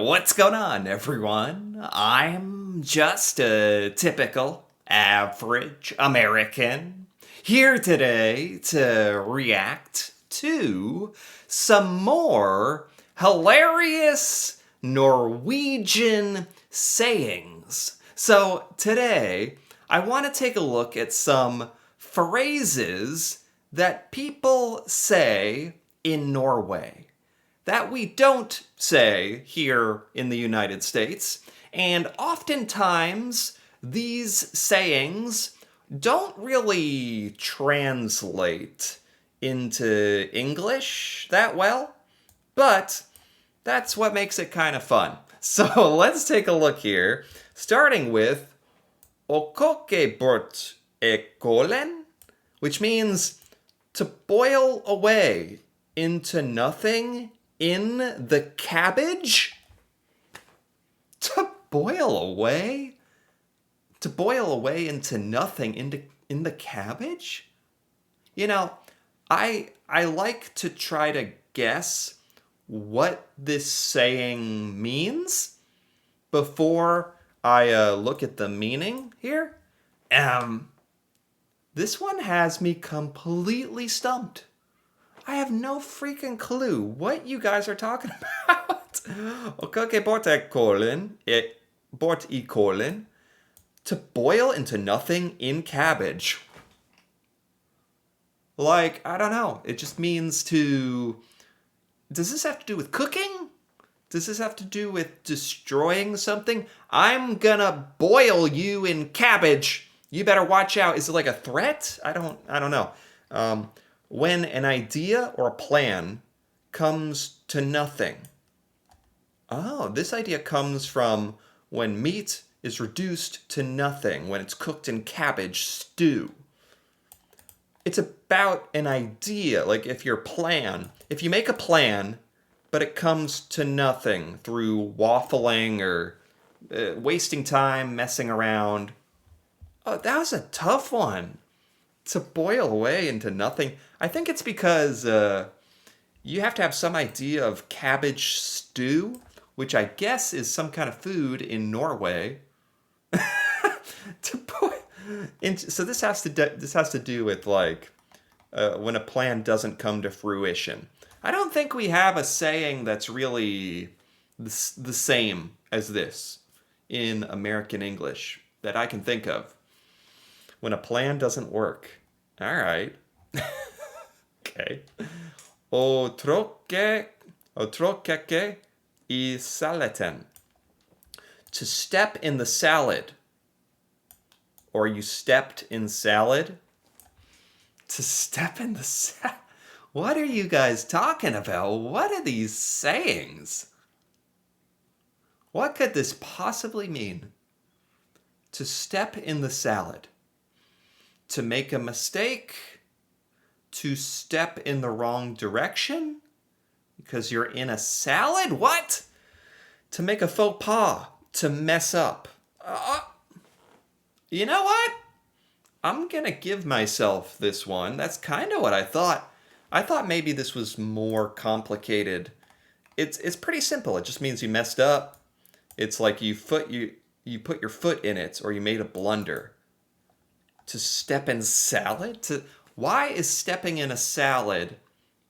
What's going on, everyone? I'm just a typical, average American here today to react to some more hilarious Norwegian sayings. So today, I want to take a look at some phrases that people say in Norway that we don't say here in the United States. And oftentimes, these sayings don't really translate into English that well, but that's what makes it kind of fun. So let's take a look here, starting with okokebort ekolen, which means to boil away into nothing in the cabbage? To boil away? To boil away into nothing in the cabbage? You know, I like to try to guess what this saying means before I look at the meaning here. This one has me completely stumped. I have no freaking clue what you guys are talking about. Okay, bort i colon, to boil into nothing in cabbage. Like, I don't know. It just means to... Does this have to do with cooking? Does this have to do with destroying something? I'm gonna boil you in cabbage. You better watch out. Is it like a threat? I don't know. When an idea or a plan comes to nothing. Oh, this idea comes from when meat is reduced to nothing, when it's cooked in cabbage stew. It's about an idea, like if you make a plan, but it comes to nothing through waffling or wasting time, messing around. Oh, that was a tough one. To boil away into nothing. I think it's because you have to have some idea of cabbage stew, which I guess is some kind of food in Norway. So this has to do with like when a plan doesn't come to fruition. I don't think we have a saying that's really the same as this in American English that I can think of. When a plan doesn't work. All right. Okay. Otrokke I saleten. To step in the salad. Or you stepped in salad. To step in the salad. What are you guys talking about? What are these sayings? What could this possibly mean? To step in the salad. To make a mistake, to step in the wrong direction because you're in a salad? What? To make a faux pas, to mess up. You know what? I'm going to give myself this one. That's kind of what I thought. I thought maybe this was more complicated. It's pretty simple. It just means you messed up. It's like you put your foot in it or you made a blunder. To step in salad? Why is stepping in a salad,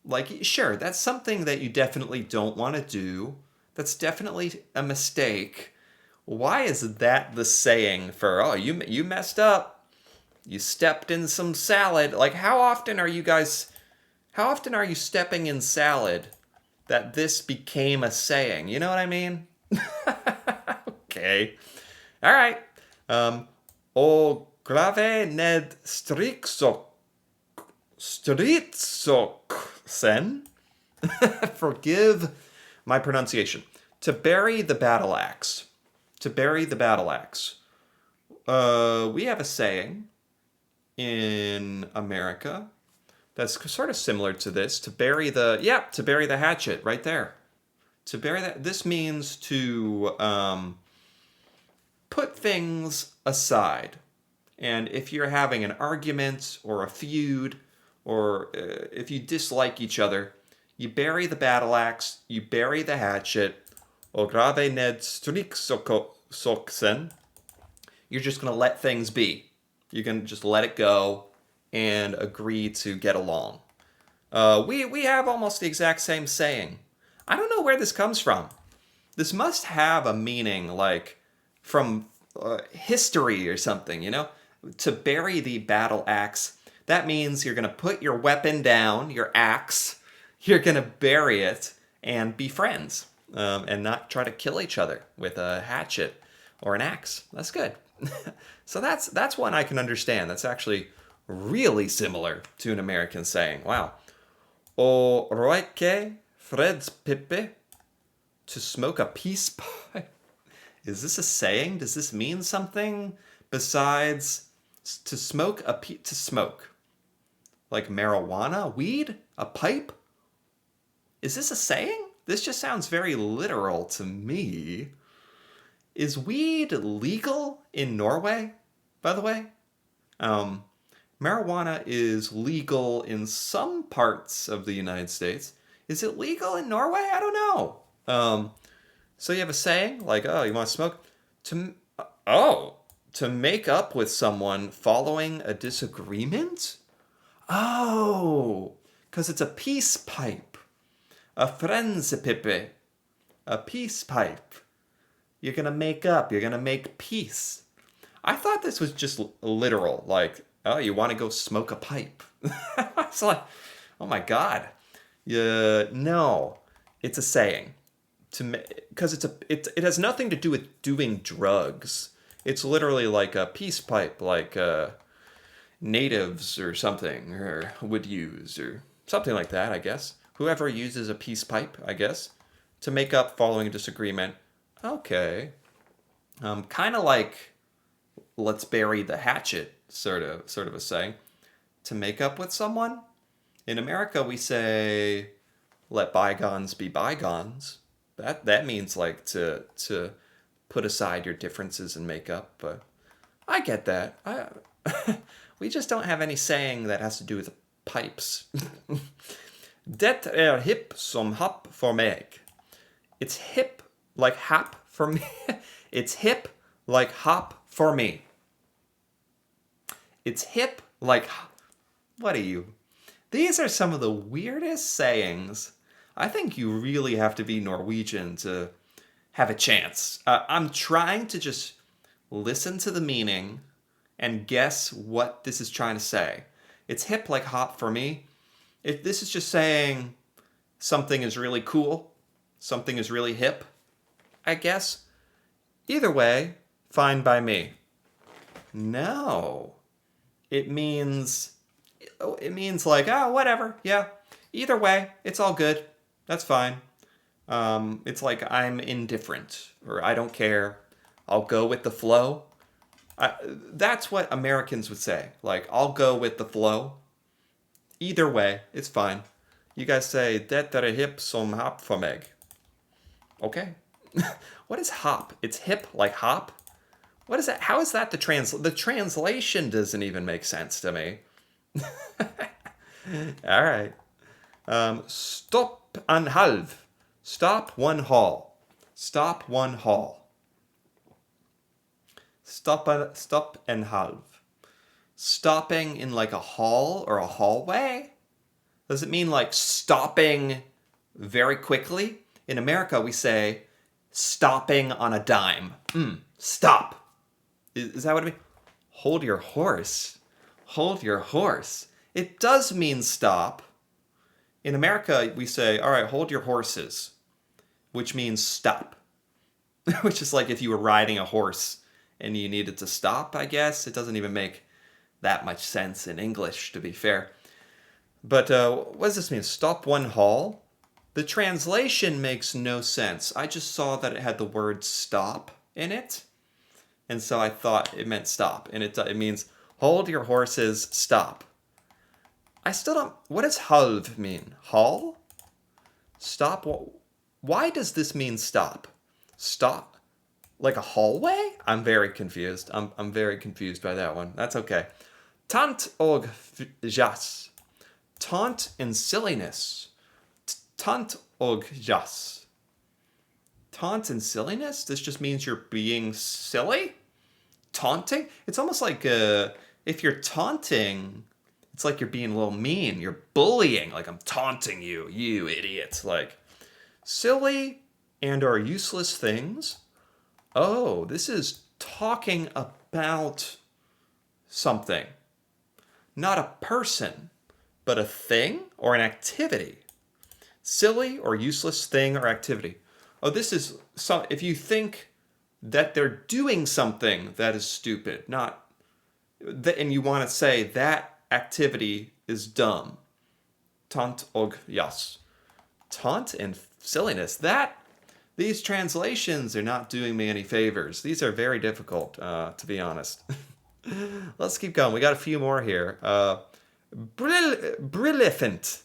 like, sure, that's something that you definitely don't want to do. That's definitely a mistake. Why is that the saying for, oh, you messed up. You stepped in some salad. Like, how often are you stepping in salad that this became a saying? You know what I mean? Okay. All right. Grave ned stridsoksen. Forgive my pronunciation. To bury the battle axe. To bury the battle axe. We have a saying in America that's sort of similar to this. To bury the hatchet right there. To bury that. This means to put things aside. And if you're having an argument or a feud, or if you dislike each other, you bury the battle axe, you bury the hatchet, og grave ned stryksoksen. You're just going to let things be. You can just let it go and agree to get along. We have almost the exact same saying. I don't know where this comes from. This must have a meaning like from history or something, you know? To bury the battle axe, that means you're going to put your weapon down, your axe, you're going to bury it and be friends and not try to kill each other with a hatchet or an axe. That's good. So that's one I can understand. That's actually really similar to an American saying. Wow. O roike Fred's pipe, to smoke a peace pipe. Is this a saying? Does this mean something besides to smoke to smoke? Like marijuana, weed, a pipe? Is this a saying? This just sounds very literal to me. Is weed legal in Norway, by the way? Marijuana is legal in some parts of the United States. Is it legal in Norway? I don't know. So you have a saying like, oh, you want to smoke? To make up with someone following a disagreement? Oh, because it's a peace pipe. A frensepipe. A peace pipe. You're going to make up. You're going to make peace. I thought this was just literal. Like, oh, you want to go smoke a pipe. It's like, oh my God. No, it's a saying. Because it has nothing to do with doing drugs. It's literally like a peace pipe, like natives or something or would use or something like that, I guess. Whoever uses a peace pipe, I guess, to make up following a disagreement. Okay. Kind of like let's bury the hatchet, sort of a saying. To make up with someone. In America, we say let bygones be bygones. That means like to put aside your differences and make up. But I get that. We just don't have any saying that has to do with pipes. Det hip som happ for meg. It's hip like hap for me. It's hip like hop for me. It's hip like... What are you? These are some of the weirdest sayings. I think you really have to be Norwegian to have a chance. I'm trying to just listen to the meaning and guess what this is trying to say. It's hip like hop for me. If this is just saying something is really cool, something is really hip, I guess. Either way, fine by me. No. It means like, oh, whatever. Yeah. Either way, it's all good. That's fine. It's like I'm indifferent or I don't care. I'll go with the flow. That's what Americans would say. Like, I'll go with the flow. Either way, it's fine. You guys say, det hip som hop for meg. Okay. What is hop? It's hip like hop? What is that? How is that the translation doesn't even make sense to me. All right. Stopp en halv. Stop one hall. Stop one hall. Stop en halv. Stopping in like a hall or a hallway? Does it mean like stopping very quickly? In America, we say stopping on a dime. Stop. Is that what it means? Hold your horse. Hold your horse. It does mean stop. In America, we say, all right, hold your horses, which means stop. Which is like if you were riding a horse and you needed to stop, I guess. It doesn't even make that much sense in English, to be fair. But what does this mean? Stop one hall? The translation makes no sense. I just saw that it had the word stop in it. And so I thought it meant stop. And it means hold your horses, stop. I still don't... What does halv mean? Hall? Stop? Why does this mean stop? Stop? Like a hallway? I'm very confused. I'm very confused by that one. That's okay. Tant og jas. Taunt and silliness. Tant og jas. Taunt and silliness? This just means you're being silly? Taunting? It's almost like if you're taunting, it's like you're being a little mean. You're bullying. Like, I'm taunting you, you idiot. Like, silly and or useless things. Oh, this is talking about something. Not a person, but a thing or an activity. Silly or useless thing or activity. Oh, this is some. If you think that they're doing something that is stupid, not, and you want to say that activity is dumb. Taunt og jas. Taunt and silliness. These translations are not doing me any favors. These are very difficult, to be honest. Let's keep going. We got a few more here. Brilliant.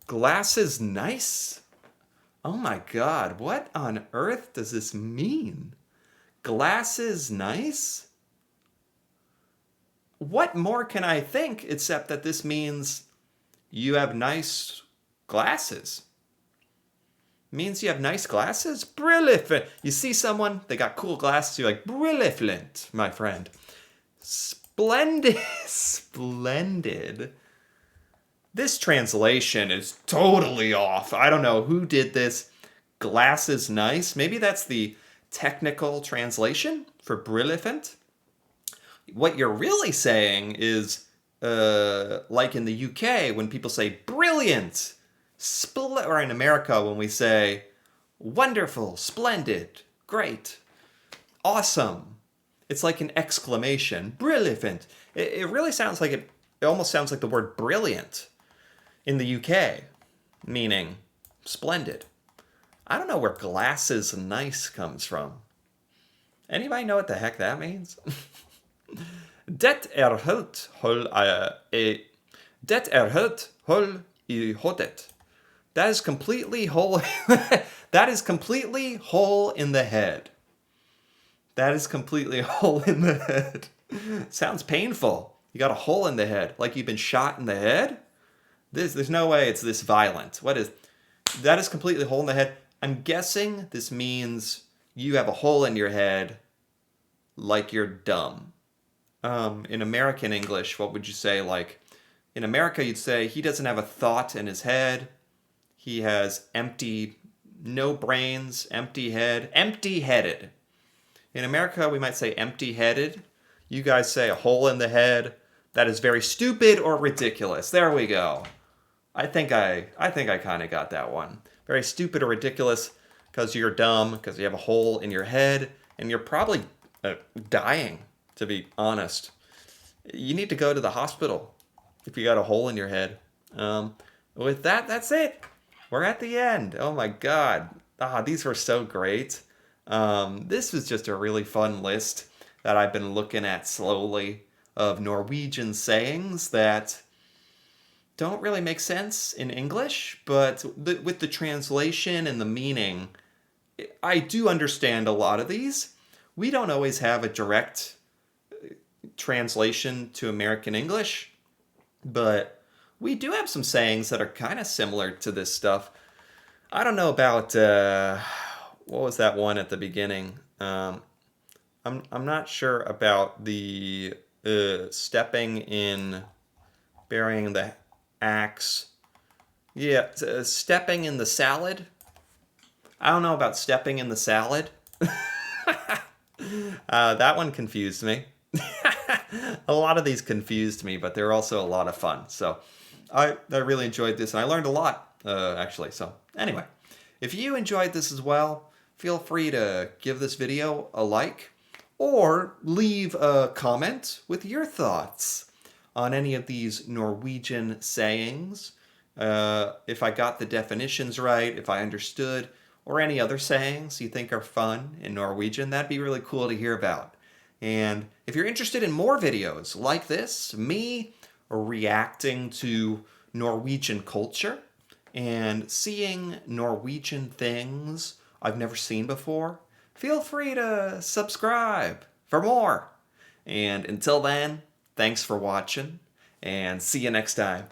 Glasses nice? Oh my god, what on earth does this mean? Glasses nice? What more can I think except that this means you have nice glasses? Means you have nice glasses? Brilliant. You see someone, they got cool glasses, you're like, brilliant, my friend. Splendid. Splendid. This translation is totally off. I don't know who did this. Glasses nice. Maybe that's the technical translation for brilliant. What you're really saying is, like in the UK, when people say brilliant, or in America when we say wonderful, splendid, great, awesome. It's like an exclamation. Brilliant. It really sounds like it almost sounds like the word brilliant in the UK, meaning splendid. I don't know where glasses nice comes from. Anybody know what the heck that means? Det helt håll I hodet. That is completely whole. That is completely whole in the head. That is completely whole in the head. Sounds painful. You got a hole in the head, like you've been shot in the head. There's no way it's this violent. That is completely hole in the head. I'm guessing this means you have a hole in your head, like you're dumb. In American English, what would you say? Like, in America, you'd say he doesn't have a thought in his head. He has no brains, empty head, empty-headed. In America, we might say empty-headed. You guys say a hole in the head. That is very stupid or ridiculous. There we go. I think I kind of got that one. Very stupid or ridiculous because you're dumb, because you have a hole in your head, and you're probably dying, to be honest. You need to go to the hospital if you got a hole in your head. With that, that's it. We're at the end. Oh my god. These were so great. This was just a really fun list that I've been looking at slowly of Norwegian sayings that don't really make sense in English, but with the translation and the meaning, I do understand a lot of these. We don't always have a direct translation to American English, but we do have some sayings that are kind of similar to this stuff. I don't know about, what was that one at the beginning? I'm not sure about the stepping in, burying the axe. Yeah, stepping in the salad. I don't know about stepping in the salad. That one confused me. A lot of these confused me, but they're also a lot of fun. So I really enjoyed this, and I learned a lot, actually. So anyway, if you enjoyed this as well, feel free to give this video a like or leave a comment with your thoughts on any of these Norwegian sayings. If I got the definitions right, if I understood, or any other sayings you think are fun in Norwegian, that'd be really cool to hear about. And if you're interested in more videos like this, me reacting to Norwegian culture and seeing Norwegian things I've never seen before, feel free to subscribe for more. And until then, thanks for watching, and see you next time.